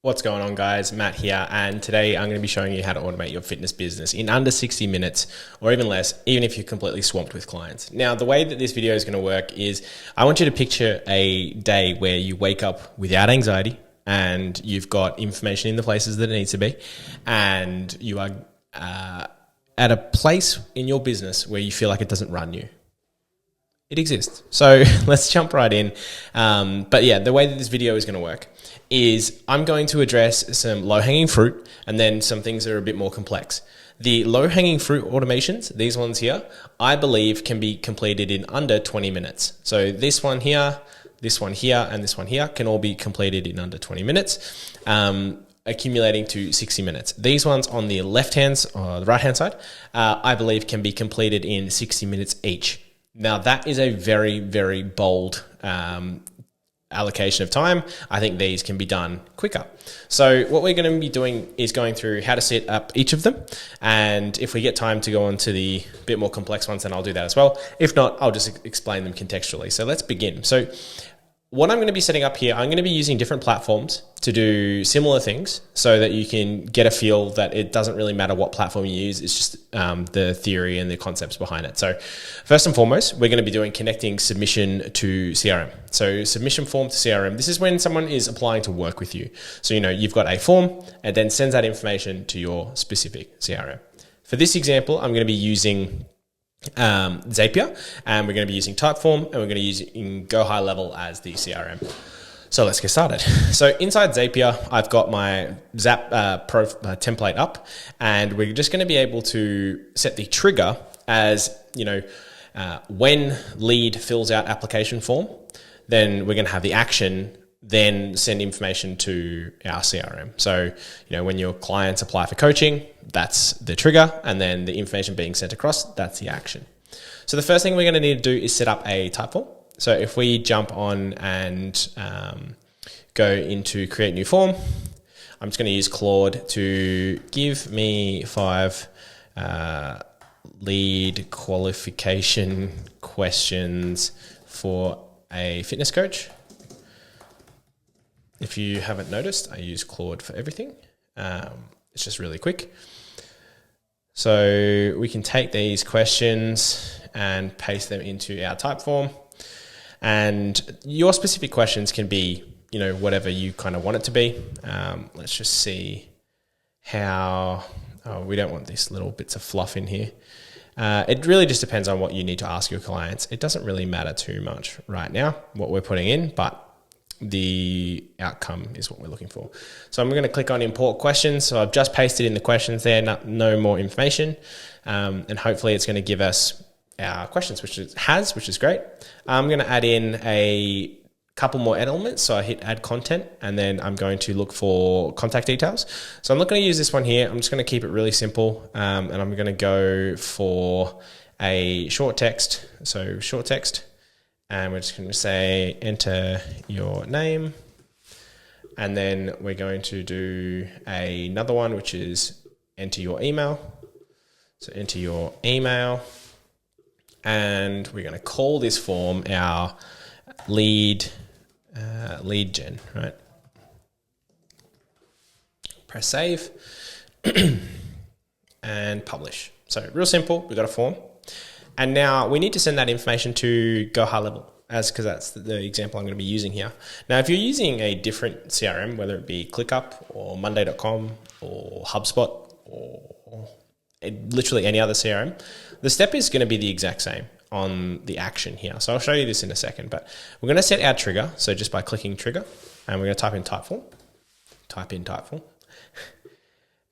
What's going on, guys? Matt here, and today I'm going to be showing you how to automate your fitness business in under 60 minutes or even less, even if you're completely swamped with clients. Now, the way that this video is going to work is I want you to picture a day where you wake up without anxiety and you've got information in the places that it needs to be, and you are at a place in your business where you feel like it doesn't run you. It exists. So let's jump right in. But yeah, the way that this video is going to work is I'm going to address some low-hanging fruit and then some things that are a bit more complex. The low-hanging fruit automations, these ones here, I believe can be completed in under 20 minutes. So this one here, and this one here can all be completed in under 20 minutes, accumulating to 60 minutes. These ones on the left-hand or the right-hand side, I believe can be completed in 60 minutes each. Now, that is a very, very bold allocation of time. I think these can be done quicker. So what we're going to be doing is going through how to set up each of them. And if we get time to go on to the bit more complex ones, then I'll do that as well. If not, I'll just explain them contextually. So let's begin. So what I'm going to be setting up here, I'm going to be using different platforms to do similar things so that you can get a feel that it doesn't really matter what platform you use. It's just the theory and the concepts behind it. So first and foremost, we're going to be doing connecting submission to CRM. So submission form to CRM. This is when someone is applying to work with you. So, you've got a form and then sends that information to your specific CRM. For this example, I'm going to be using Zapier, and we're going to be using Typeform, and we're going to use Go High Level as the CRM. So let's get started. So inside Zapier, I've got my Zap template up, and we're just going to be able to set the trigger as, when lead fills out application form, then we're going to have the action then send information to our CRM. So, when your clients apply for coaching, that's the trigger, and then the information being sent across, that's the action. So the first thing we're going to need to do is set up a Typeform. So if we jump on and go into create new form, I'm just going to use Claude to give me 5 lead qualification questions for a fitness coach. If you haven't noticed, I use Claude for everything. It's just really quick. So we can take these questions and paste them into our Typeform. And your specific questions can be, whatever you kind of want it to be. Let's just see how, we don't want these little bits of fluff in here. It really just depends on what you need to ask your clients. It doesn't really matter too much right now, what we're putting in, but the outcome is what we're looking for. So I'm going to click on import questions. So I've just pasted in the questions there, no more information. And hopefully it's going to give us our questions, which is great. I'm going to add in a couple more elements. So I hit add content, and then I'm going to look for contact details. So I'm not going to use this one here. I'm just going to keep it really simple. And I'm going to go for a short text. So short text. And we're just going to say, enter your name. And then we're going to do another one, which is enter your email. So enter your email. And we're going to call this form our lead gen, right? Press save and publish. So real simple, we've got a form. And now we need to send that information to Go High Level, because that's the example I'm going to be using here. Now, if you're using a different CRM, whether it be ClickUp or Monday.com or HubSpot or literally any other CRM, the step is going to be the exact same on the action here. So I'll show you this in a second, but we're going to set our trigger. So just by clicking trigger, and we're going to type in Typeform,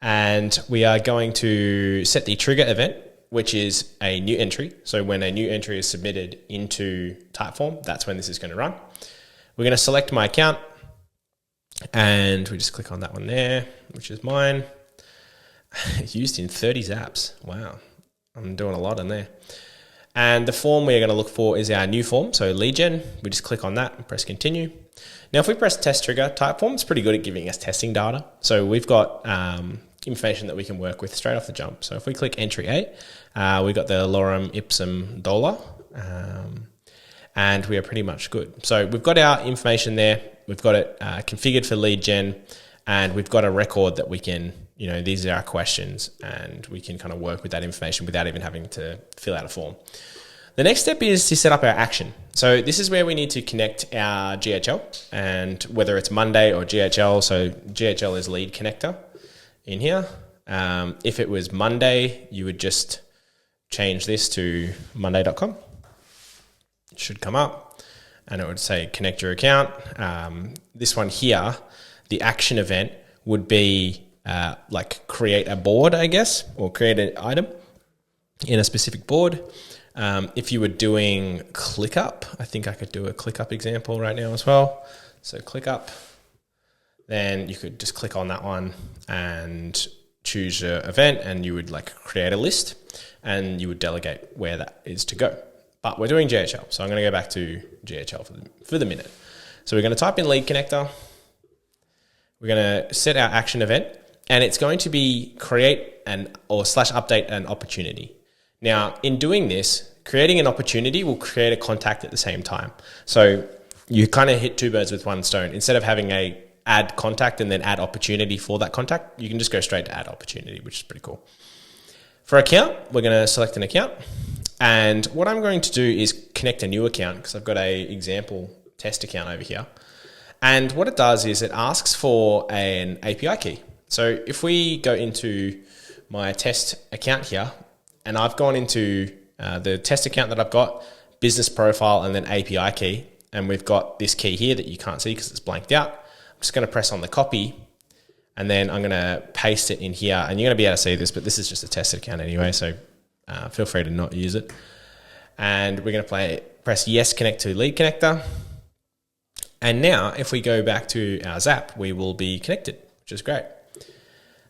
and we are going to set the trigger event, which is a new entry. So when a new entry is submitted into Typeform, that's when this is going to run. We're going to select my account, and we just click on that one there, which is mine. It's used in 30 zaps. Wow. I'm doing a lot in there. And the form we're going to look for is our new form. So lead gen, we just click on that and press continue. Now, if we press test trigger, Typeform is pretty good at giving us testing data. So we've got information that we can work with straight off the jump. So if we click entry A, we got the lorem ipsum dolor, and we are pretty much good. So we've got our information there. We've got it configured for lead gen, and we've got a record that we can, these are our questions, and we can kind of work with that information without even having to fill out a form. The next step is to set up our action. So this is where we need to connect our GHL, and whether it's Monday or GHL. So GHL is lead connector in here. If it was Monday, you would just change this to monday.com. It should come up and it would say connect your account. This one here, the action event would be like create a board, I guess, or create an item in a specific board. If you were doing ClickUp, I think I could do a ClickUp example right now as well. So ClickUp, then you could just click on that one and choose your event, and you would like create a list and you would delegate where that is to go. But we're doing GHL, so I'm going to go back to GHL for the minute. So we're going to type in lead connector. We're going to set our action event, and it's going to be create or /update an opportunity. Now, in doing this, creating an opportunity will create a contact at the same time. So you kind of hit two birds with one stone. Instead of having a add contact and then add opportunity for that contact, you can just go straight to add opportunity, which is pretty cool. For account, we're going to select an account. And what I'm going to do is connect a new account, because I've got a example test account over here. And what it does is it asks for an API key. So if we go into my test account here, and I've gone into the test account that I've got, business profile, and then API key. And we've got this key here that you can't see because it's blanked out. I'm just going to press on the copy, and then I'm going to paste it in here. And you're going to be able to see this, but this is just a tested account anyway, so feel free to not use it. And we're going to press yes, connect to lead connector. And now if we go back to our Zap, we will be connected, which is great.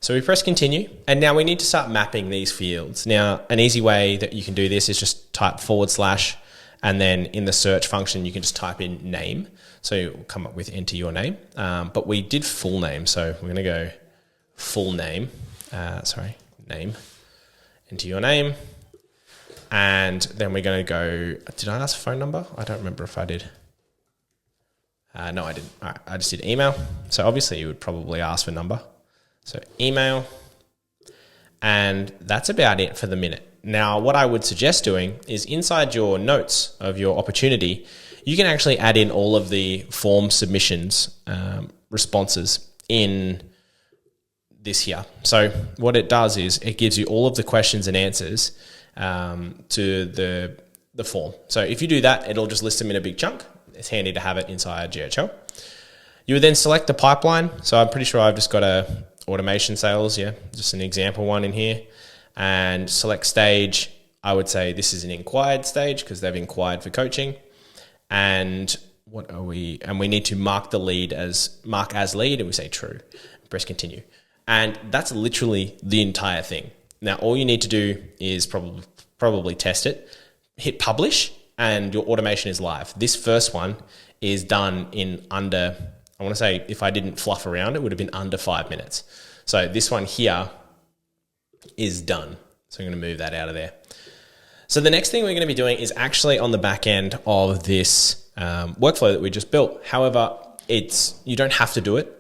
So we press continue, and now we need to start mapping these fields. Now, an easy way that you can do this is just type /, and then in the search function, you can just type in name. So you'll come up with enter your name. But we did full name, so we're going to go full name. Name. Enter your name. And then we're going to go, did I ask phone number? I don't remember if I did. No, I didn't. All right, I just did email. So obviously you would probably ask for number. So email, and that's about it for the minute. Now, what I would suggest doing is inside your notes of your opportunity, you can actually add in all of the form submissions responses in this here. So what it does is it gives you all of the questions and answers to the form. So if you do that, it'll just list them in a big chunk. It's handy to have it inside GHL. You would then select the pipeline. So I'm pretty sure I've just got a automation sales, just an example one in here, and select stage. I would say this is an inquired stage because they've inquired for coaching. And what are we? And we need to mark the lead as lead, and we say true. Press continue, and that's literally the entire thing. Now all you need to do is probably test it, hit publish, and your automation is live. This first one is done in under, I want to say, if I didn't fluff around, it would have been under 5 minutes. So this one here is done. So I'm going to move that out of there. So the next thing we're going to be doing is actually on the back end of this workflow that we just built. However, you don't have to do it.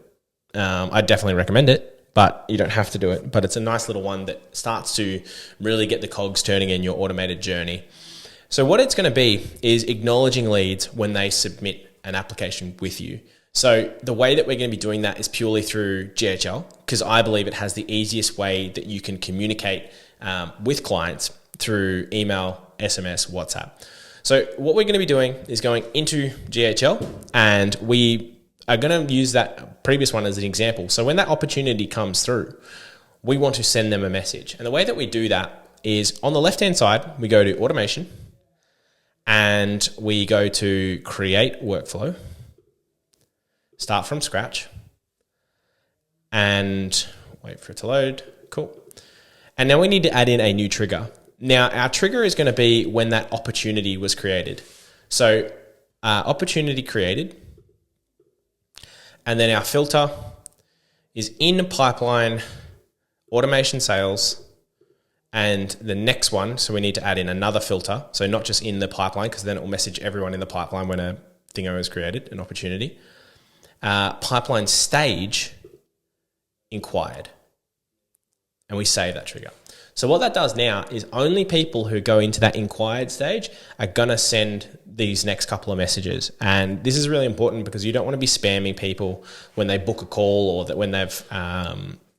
I definitely recommend it, but you don't have to do it. But it's a nice little one that starts to really get the cogs turning in your automated journey. So what it's going to be is acknowledging leads when they submit an application with you. So the way that we're going to be doing that is purely through GHL, because I believe it has the easiest way that you can communicate with clients through email, SMS, WhatsApp. So what we're going to be doing is going into GHL, and we are going to use that previous one as an example. So when that opportunity comes through, we want to send them a message. And the way that we do that is on the left-hand side, we go to automation, and we go to create workflow, start from scratch, and wait for it to load. Cool. And now we need to add in a new trigger. Now our trigger is going to be when that opportunity was created. So opportunity created, and then our filter is in pipeline, automation sales, and the next one, so we need to add in another filter. So not just in the pipeline, because then it will message everyone in the pipeline when a thingo is created, an opportunity. Pipeline stage, inquired. And we save that trigger. So what that does now is only people who go into that inquired stage are going to send these next couple of messages. And this is really important because you don't want to be spamming people when they book a call or that when they've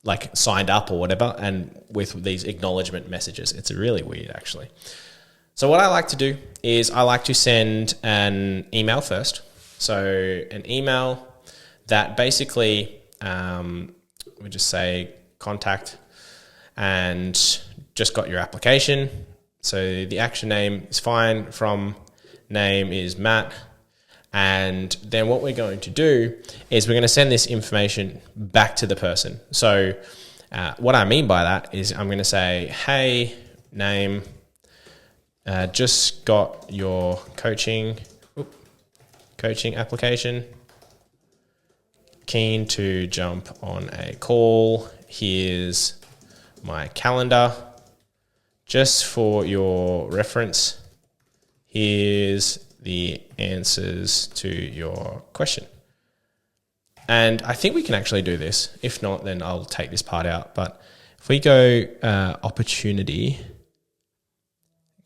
like signed up or whatever, and with these acknowledgement messages. It's really weird, actually. So what I like to do is I like to send an email first. So an email that basically we just say contact and just got your application. So the action name is fine. From name is Matt. And then what we're going to do is we're going to send this information back to the person. So what I mean by that is I'm going to say, hey, name, just got your coaching application. Keen to jump on a call. Here's my calendar. Just for your reference, here's the answers to your question. And I think we can actually do this. If not, then I'll take this part out. But if we go opportunity,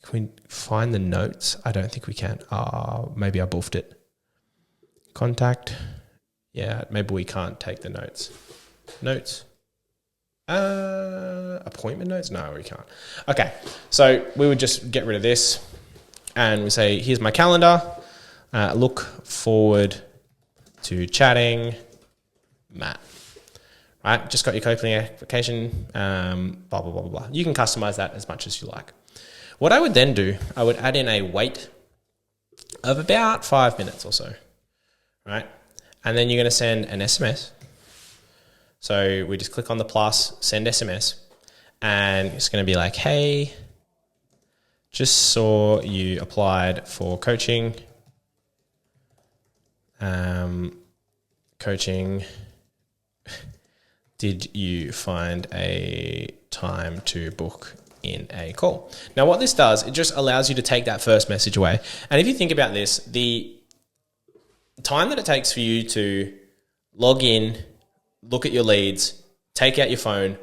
can we find the notes? I don't think we can. Maybe I boofed it. Contact. Yeah, maybe we can't take the notes. Notes. Appointment notes? No, we can't. Okay, so we would just get rid of this and we say, here's my calendar. Look forward to chatting, Matt. Right, just got your coaching application, blah, blah, blah, blah, blah. You can customize that as much as you like. What I would then do, I would add in a wait of about 5 minutes or so, right? And then you're going to send an SMS. So we just click on the plus, send SMS, and it's going to be like, hey, just saw you applied for coaching. Did you find a time to book in a call? Now, what this does, it just allows you to take that first message away. And if you think about this, the time that it takes for you to log in, look at your leads, take out your phone,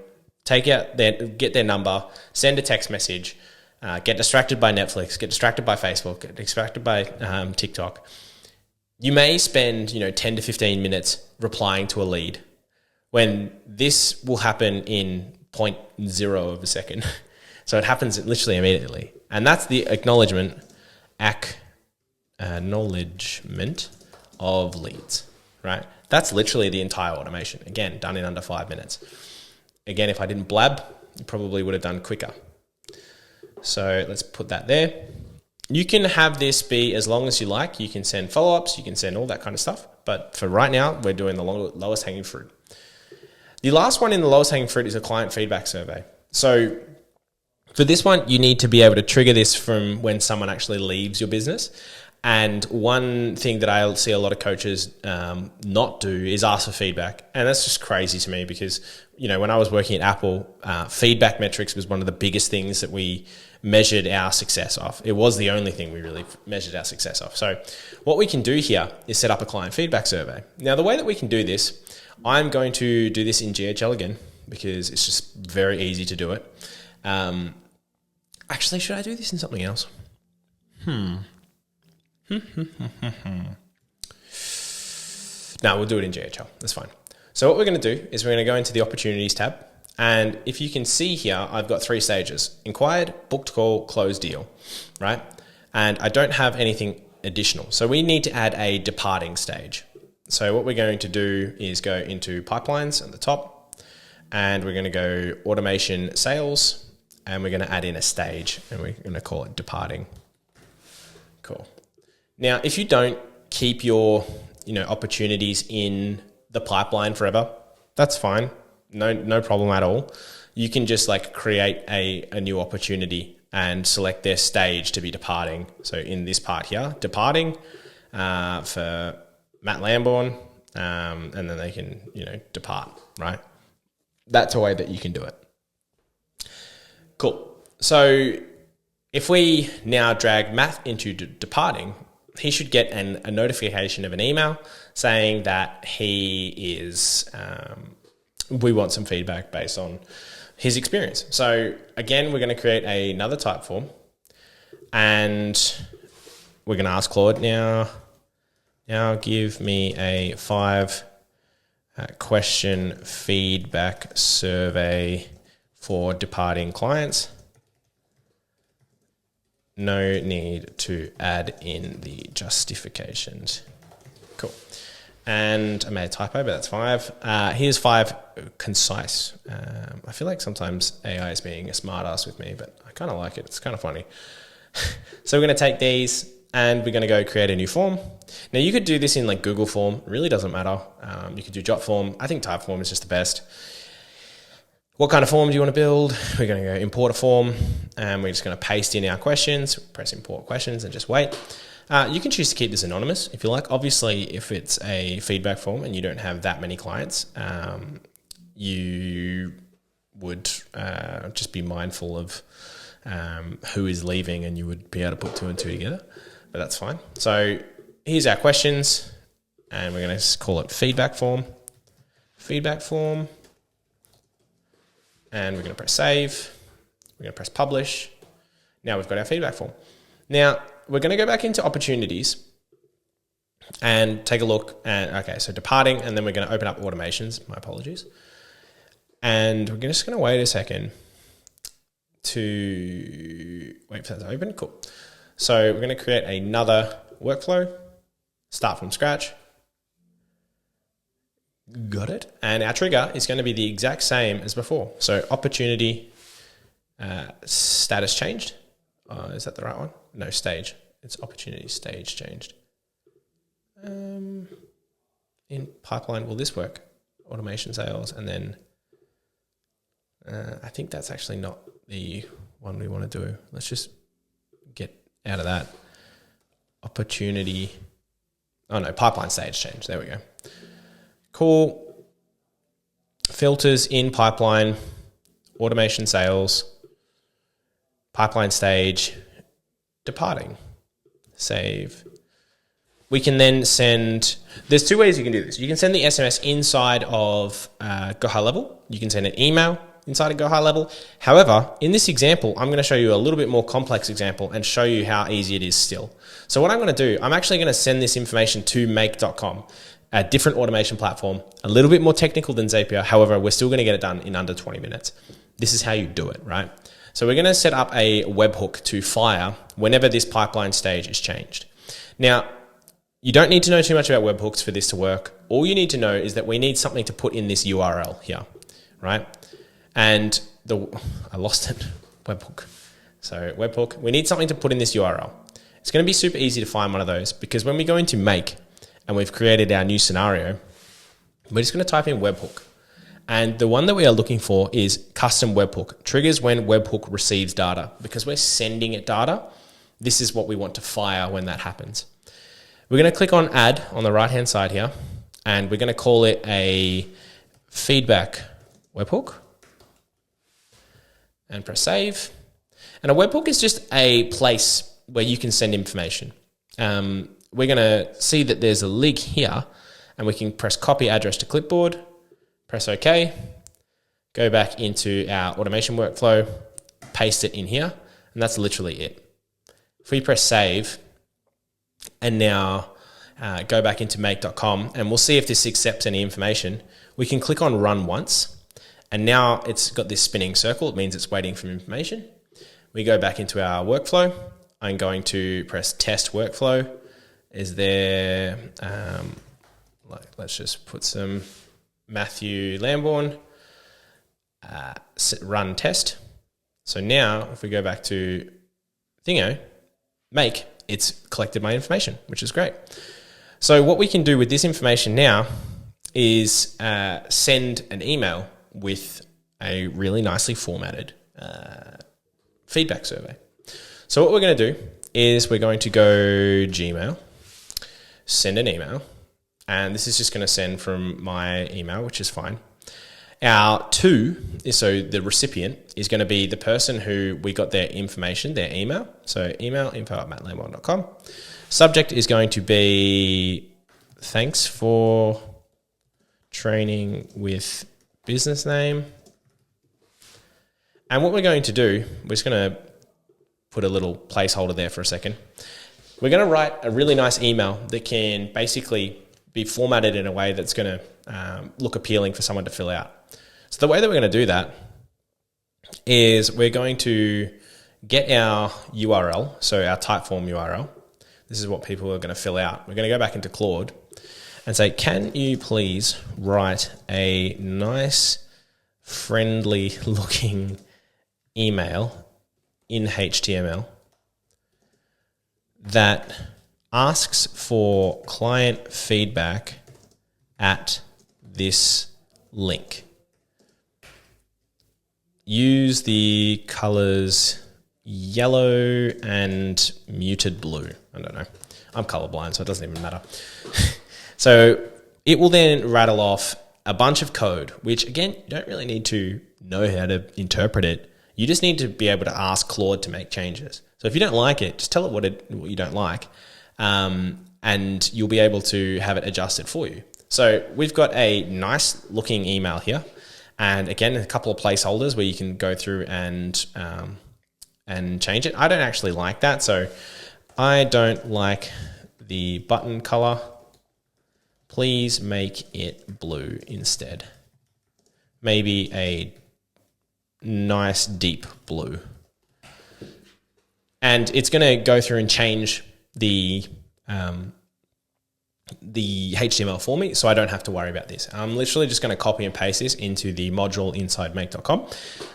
get their number, send a text message, get distracted by Netflix, get distracted by Facebook, get distracted by TikTok. You may spend 10 to 15 minutes replying to a lead when this will happen in 0.0 of a second. So it happens literally immediately. And that's the acknowledgement of leads, right? That's literally the entire automation. Again, done in under 5 minutes. Again, if I didn't blab, you probably would have done quicker. So let's put that there. You can have this be as long as you like. You can send follow-ups, you can send all that kind of stuff. But for right now, we're doing the lowest hanging fruit. The last one in the lowest hanging fruit is a client feedback survey. So for this one, you need to be able to trigger this from when someone actually leaves your business. And one thing that I see a lot of coaches not do is ask for feedback. And that's just crazy to me because, when I was working at Apple, feedback metrics was one of the biggest things that we measured our success off. It was the only thing we really measured our success off. So what we can do here is set up a client feedback survey. Now, the way that we can do this, I'm going to do this in GHL again because it's just very easy to do it. Actually, should I do this in something else? No, we'll do it in GHL. That's fine. So what we're going to do is we're going to go into the opportunities tab. And if you can see here, I've got 3 stages: inquired, booked call, closed deal, right? And I don't have anything additional. So we need to add a departing stage. So what we're going to do is go into pipelines at the top, and we're going to go automation sales, and we're going to add in a stage, and we're going to call it departing. Cool. Now, if you don't keep your opportunities in the pipeline forever, that's fine. No problem at all. You can just create a new opportunity and select their stage to be departing. So in this part here, departing for Matt Lambourne, and then they can depart, right? That's a way that you can do it. Cool. So if we now drag Matt into departing, he should get a notification of an email saying that he is we want some feedback based on his experience. So again, we're going to create another type form, and we're going to ask Claude now give me a 5 question feedback survey for departing clients. No need to add in the justifications. Cool. And I made a typo, but that's 5. Here's 5 concise. I feel like sometimes AI is being a smart ass with me, but I kind of like it. It's kind of funny. So we're going to take these and we're going to go create a new form. Now you could do this in like Google form. It really doesn't matter. You could do Jot form. I think type form is just the best. What kind of form do you want to build? We're going to go import a form, and we're just going to paste in our questions, press import questions, and just wait. You can choose to keep this anonymous if you like. Obviously, if it's a feedback form and you don't have that many clients, you would just be mindful of who is leaving, and you would be able to put 2 and 2 together, but that's fine. So here's our questions, and we're going to call it feedback form, and we're going to press save. We're going to press publish. Now we've got our feedback form. Now we're going to go back into opportunities and take a look at, okay, so departing, and then we're going to open up automations. My apologies. And we're just going to wait a second to wait for that to open. Cool. So we're going to create another workflow, start from scratch. Got it. And our trigger is going to be the exact same as before. So opportunity status changed. Is that the right one? No, stage. It's opportunity stage changed. In pipeline, will this work? Automation sales, and then I think that's actually not the one we want to do. Let's just get out of that. Opportunity. Oh no, pipeline stage change. There we go. Cool. Filters in pipeline, automation sales, pipeline stage, departing, save. We can then send, there's 2 ways you can do this. You can send the SMS inside of Go High Level. You can send an email inside of Go High Level. However, in this example, I'm going to show you a little bit more complex example and show you how easy it is still. So what I'm going to do, I'm actually going to send this information to make.com. A different automation platform, a little bit more technical than Zapier. However, we're still going to get it done in under 20 minutes. This is how you do it, right? So we're going to set up a webhook to fire whenever this pipeline stage is changed. Now, you don't need to know too much about webhooks for this to work. All you need to know is that we need something to put in this URL here, right? And I lost it, webhook. So webhook, we need something to put in this URL. It's going to be super easy to find one of those, because when we go into make, and we've created our new scenario, we're just going to type in webhook. And the one that we are looking for is custom webhook. Triggers when webhook receives data. Because we're sending it data, this is what we want to fire when that happens. We're going to click on add on the right-hand side here, and we're going to call it a feedback webhook. And press save. And a webhook is just a place where you can send information. We're going to see that there's a link here, and we can press copy address to clipboard, press OK, go back into our automation workflow, paste it in here, and that's literally it. If we press save, and now go back into make.com, and we'll see if this accepts any information, we can click on run once, and now it's got this spinning circle. It means it's waiting for information. We go back into our workflow. I'm going to press test workflow. Is there, let's just put some Matthew Lambourne, run test. So now if we go back to Thingo, make, it's collected my information, which is great. So what we can do with this information now is send an email with a really nicely formatted feedback survey. So what we're going to do is we're going to go Gmail, send an email, and this is just going to send from my email, which is fine. Our to is, so the recipient is going to be the person who we got their information, their email. So email info@mattlamont.com. Subject is going to be thanks for training with business name. And what we're going to do, we're just going to put a little placeholder there for a second. We're going to write a really nice email that can basically be formatted in a way that's going to look appealing for someone to fill out. So the way that we're going to do that is we're going to get our URL, so our Typeform URL. This is what people are going to fill out. We're going to go back into Claude and say, can you please write a nice, friendly looking email in HTML that asks for client feedback at this link. Use the colors yellow and muted blue. I don't know. I'm colorblind, so it doesn't even matter. So it will then rattle off a bunch of code, which again, you don't really need to know how to interpret it. You just need to be able to ask Claude to make changes. So if you don't like it, just tell it what you don't like, and you'll be able to have it adjusted for you. So we've got a nice looking email here. And again, a couple of placeholders where you can go through and change it. I don't actually like that. So I don't like the button color. Please make it blue instead. Maybe a nice deep blue. And it's going to go through and change the HTML for me, so I don't have to worry about this. I'm literally just going to copy and paste this into the module inside make.com,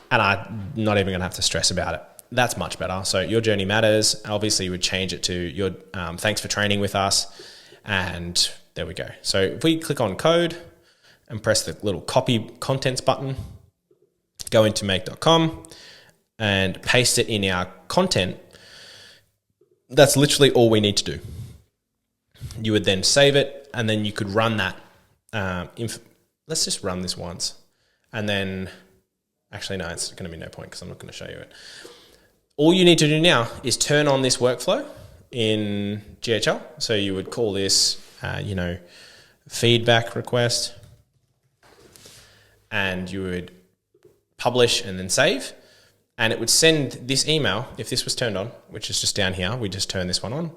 and I'm not even going to have to stress about it. That's much better. So your journey matters. Obviously, you would change it to your thanks for training with us, and there we go. So if we click on code and press the little copy contents button, go into make.com and paste it in our content, that's literally all we need to do. You would then save it, and then you could run that. Let's just run this once. And then, actually, no, it's going to be no point because I'm not going to show you it. All you need to do now is turn on this workflow in GHL. So you would call this, feedback request, and you would publish and then save. And it would send this email, if this was turned on, which is just down here, we just turn this one on,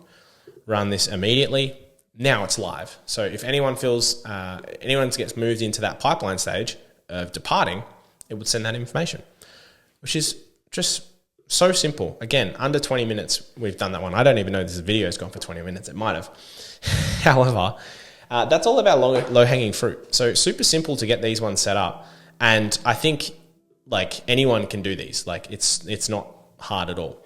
run this immediately. Now it's live. So if anyone gets moved into that pipeline stage of departing, it would send that information, which is just so simple. Again, under 20 minutes, we've done that one. I don't even know this video has gone for 20 minutes. It might have. However, that's all about low-hanging fruit. So super simple to get these ones set up. And I think anyone can do these. It's not hard at all.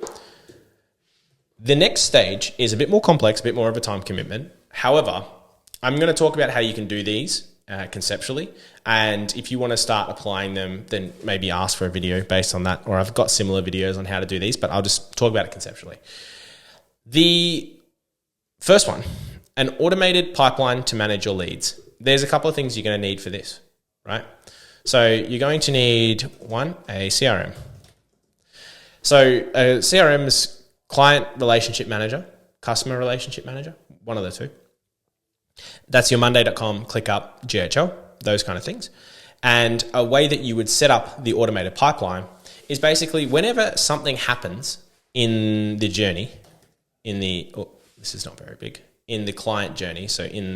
The next stage is a bit more complex, a bit more of a time commitment. However, I'm going to talk about how you can do these conceptually. And if you want to start applying them, then maybe ask for a video based on that. Or I've got similar videos on how to do these, but I'll just talk about it conceptually. The first one, an automated pipeline to manage your leads. There's a couple of things you're going to need for this, right? So you're going to need a CRM. So a CRM is client relationship manager, customer relationship manager, one of the two. That's your monday.com, ClickUp, GHL, those kind of things. And a way that you would set up the automated pipeline is basically whenever something happens in the journey, this is not very big, in the client journey, so in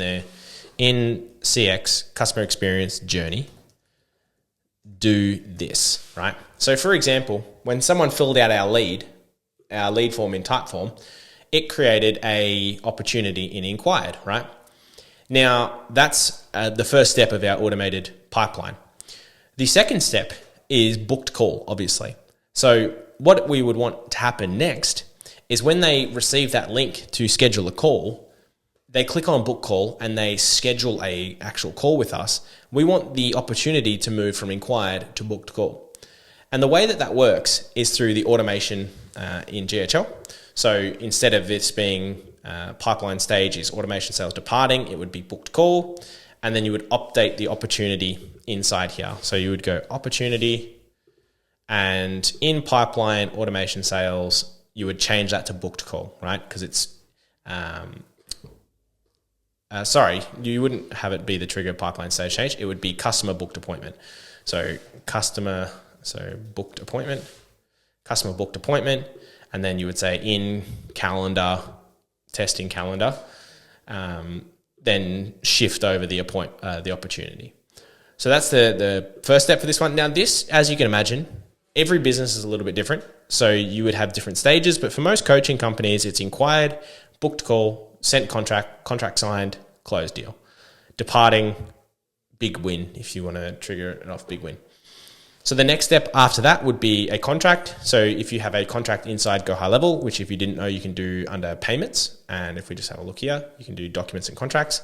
CX, customer experience journey, do this, right? So for example, when someone filled out our lead form in Typeform, it created a opportunity in inquired, right? Now that's the first step of our automated pipeline. The second step is booked call, obviously. So what we would want to happen next is when they receive that link to schedule a call, they click on book call and they schedule a actual call with us. We want the opportunity to move from inquired to booked call. And the way that works is through the automation in GHL. So instead of this being pipeline stage is automation sales departing, it would be booked call. And then you would update the opportunity inside here. So you would go opportunity, and in pipeline automation sales, you would change that to booked call, right? Because it's, you wouldn't have it be the trigger pipeline stage change. It would be customer booked appointment. So customer booked appointment, and then you would say in calendar, testing calendar, then shift over the opportunity. So that's the first step for this one. Now this, as you can imagine, every business is a little bit different. So you would have different stages, but for most coaching companies, it's inquired, booked call, sent contract signed, closed deal. Departing, big win if you want to trigger it off, big win. So the next step after that would be a contract. So if you have a contract inside Go High Level, which if you didn't know, you can do under payments. And if we just have a look here, you can do documents and contracts.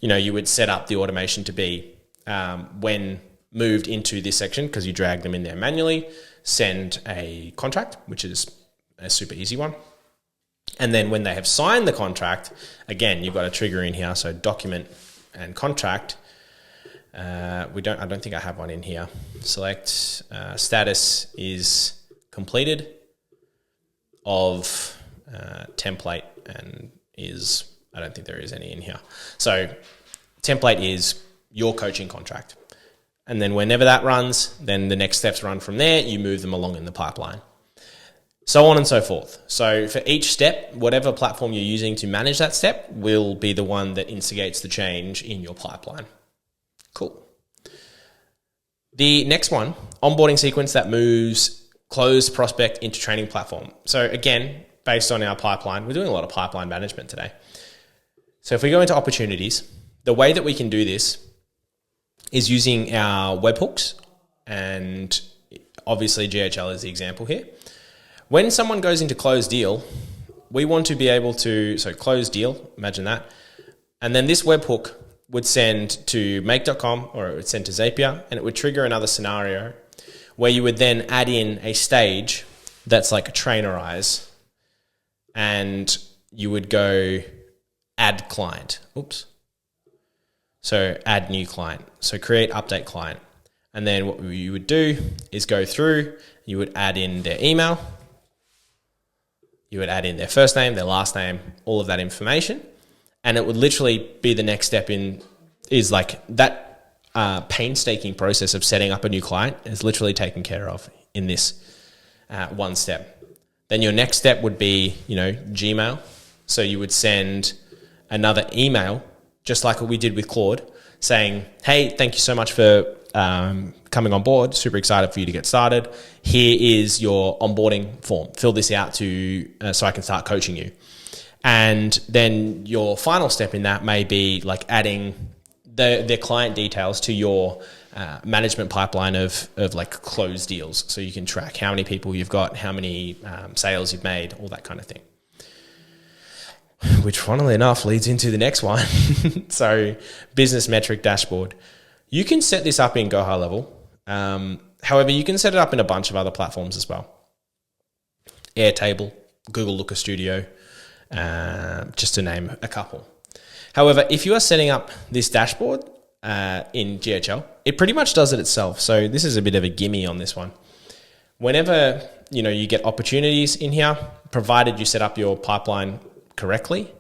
You would set up the automation to be when moved into this section, because you drag them in there manually, send a contract, which is a super easy one. And then when they have signed the contract, again, you've got a trigger in here. So document and contract. I don't think I have one in here. Select status is completed of template, and I don't think there is any in here. So template is your coaching contract. And then whenever that runs, then the next steps run from there. You move them along in the pipeline. So on and so forth. So for each step, whatever platform you're using to manage that step will be the one that instigates the change in your pipeline. Cool. The next one, onboarding sequence that moves closed prospect into training platform. So again, based on our pipeline, we're doing a lot of pipeline management today. So if we go into opportunities, the way that we can do this is using our webhooks, and obviously GHL is the example here. When someone goes into closed deal, we want to be able to, so closed deal, imagine that, and then this webhook would send to make.com, or it would send to Zapier, and it would trigger another scenario where you would then add in a stage that's like a trainerize, and you would go add client. Oops. So add new client. So create update client. And then what you would do is go through, you would add in their email, you would add in their first name, their last name, all of that information. And it would literally be the next step is like that painstaking process of setting up a new client is literally taken care of in this one step. Then your next step would be, Gmail. So you would send another email, just like what we did with Claude, saying, hey, thank you so much for coming on board. Super excited for you to get started. Here is your onboarding form. Fill this out so I can start coaching you. And then your final step in that may be like adding their client details to your management pipeline of like closed deals. So you can track how many people you've got, how many sales you've made, all that kind of thing. Which funnily enough leads into the next one. So business metric dashboard. You can set this up in Go High Level. However, you can set it up in a bunch of other platforms as well. Airtable, Google Looker Studio, just to name a couple. However, if you are setting up this dashboard in GHL, it pretty much does it itself. So this is a bit of a gimme on this one. Whenever you get opportunities in here, provided you set up your pipeline correctly,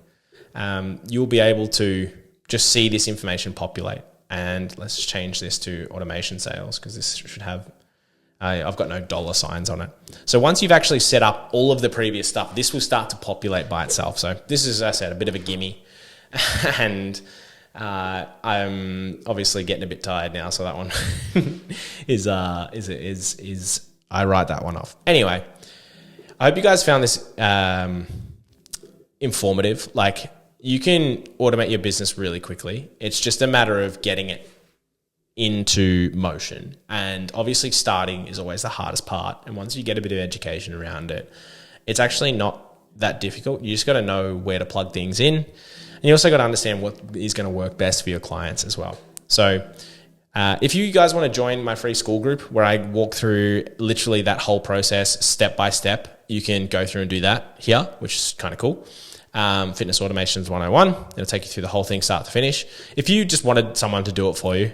you'll be able to just see this information populate. And let's change this to automation sales, because this should have, I've got no dollar signs on it. So once you've actually set up all of the previous stuff, this will start to populate by itself. So this is, as I said, a bit of a gimme. And I'm obviously getting a bit tired now, so that one is I write that one off. Anyway, I hope you guys found this informative. Like, you can automate your business really quickly. It's just a matter of getting it into motion. And obviously starting is always the hardest part. And once you get a bit of education around it, it's actually not that difficult. You just got to know where to plug things in. And you also got to understand what is going to work best for your clients as well. So if you guys want to join my free school group where I walk through literally that whole process step by step, you can go through and do that here, which is kind of cool. Fitness Automations 101. It'll take you through the whole thing start to finish. If you just wanted someone to do it for you,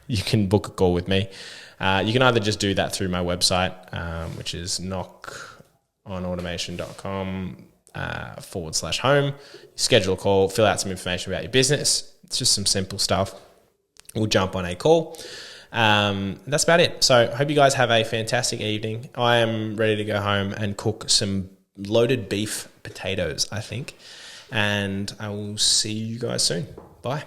you can book a call with me. You can either just do that through my website, which is knockonautomation.com /home. Schedule a call, fill out some information about your business. It's just some simple stuff. We'll jump on a call. That's about it. So hope you guys have a fantastic evening. I am ready to go home and cook some loaded beef potatoes, I think. And I will see you guys soon. Bye.